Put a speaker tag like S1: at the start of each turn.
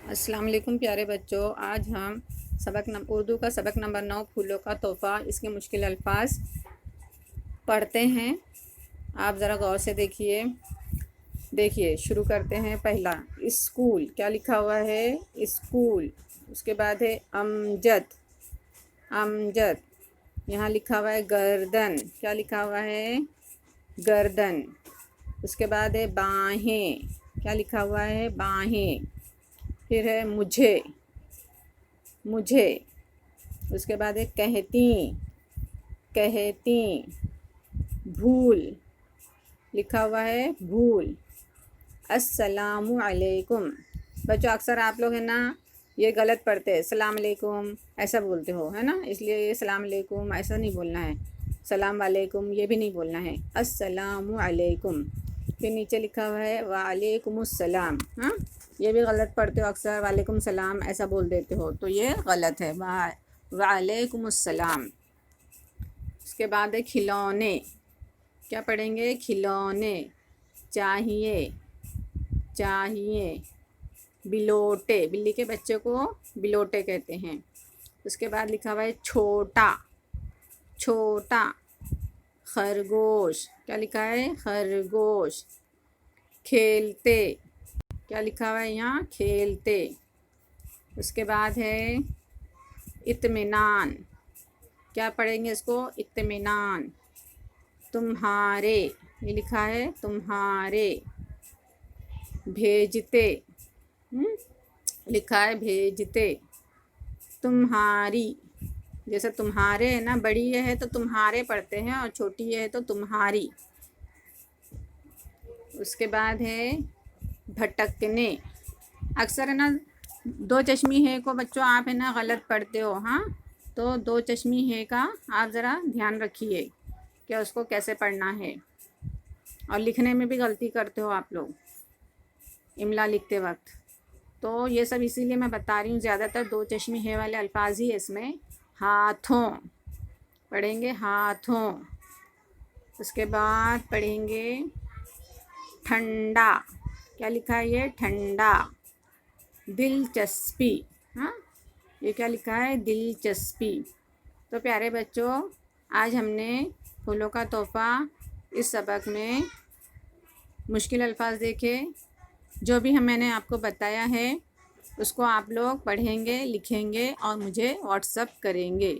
S1: अस्सलाम वालेकुम प्यारे बच्चों। आज हम उर्दू का सबक नंबर 9 फूलों का तोहफ़ा इसके मुश्किल अल्फाज पढ़ते हैं। आप ज़रा गौर से देखिए शुरू करते हैं। पहला स्कूल, क्या लिखा हुआ है? स्कूल। उसके बाद है अमजद। अमजद। यहाँ लिखा हुआ है गर्दन, क्या लिखा हुआ है? गर्दन। उसके बाद है बाहें, क्या लिखा हुआ है? बाहें। फिर है मुझे, मुझे। उसके बाद है कहती, कहती। भूल, लिखा हुआ है भूल। अस्सलामु अलैकुम। बच्चों अक्सर आप लोग है ना ये गलत पढ़ते हैं, सलाम अलैकुम ऐसा बोलते हो, है ना? इसलिए ये सलाम अलैकुम ऐसा नहीं बोलना है, सलाम वालेकुम ये भी नहीं बोलना है, अस्सलामु अलैकुम। फिर नीचे लिखा हुआ है वालेकुमुस्सलाम। हाँ, ये भी गलत पढ़ते हो अक्सर, वालेकुम सलाम ऐसा बोल देते हो, तो ये गलत है। वालेकुमुस्सलाम। उसके बाद है खिलौने, क्या पढ़ेंगे? खिलौने। चाहिए, चाहिए। बिलोटे, बिल्ली के बच्चे को बिलोटे कहते हैं। उसके बाद लिखा हुआ है छोटा, छोटा। खरगोश, क्या लिखा है? खरगोश। खेलते, क्या लिखा हुआ है यहाँ? खेलते। उसके बाद है इत्मीनान, क्या पढ़ेंगे इसको? इत्मीनान। तुम्हारे, ये लिखा है तुम्हारे। भेजते, लिखा है भेजते। तुम्हारी, जैसे तुम्हारे है ना, बड़ी ये है तो तुम्हारे पढ़ते हैं और छोटी ये है तो तुम्हारी। उसके बाद है भटकने। अक्सर है ना दो चश्मी है को बच्चों आप है ना गलत पढ़ते हो। हाँ, तो दो चश्मी है का आप ज़रा ध्यान रखिए कि उसको कैसे पढ़ना है। और लिखने में भी गलती करते हो आप लोग इमला लिखते वक्त, तो ये सब इसीलिए मैं बता रही हूँ। ज़्यादातर दो चश्मी है वाले अल्फाज ही इसमें। हाथों, पढ़ेंगे हाथों। उसके बाद पढ़ेंगे ठंडा, क्या लिखा है ये? ठंडा। दिलचस्पी, हाँ, ये क्या लिखा है? दिलचस्पी। तो प्यारे बच्चों, आज हमने फूलों का तोहफ़ा इस सबक में मुश्किल अल्फाज देखे। जो भी मैंने आपको बताया है उसको आप लोग पढ़ेंगे, लिखेंगे और मुझे व्हाट्सअप करेंगे।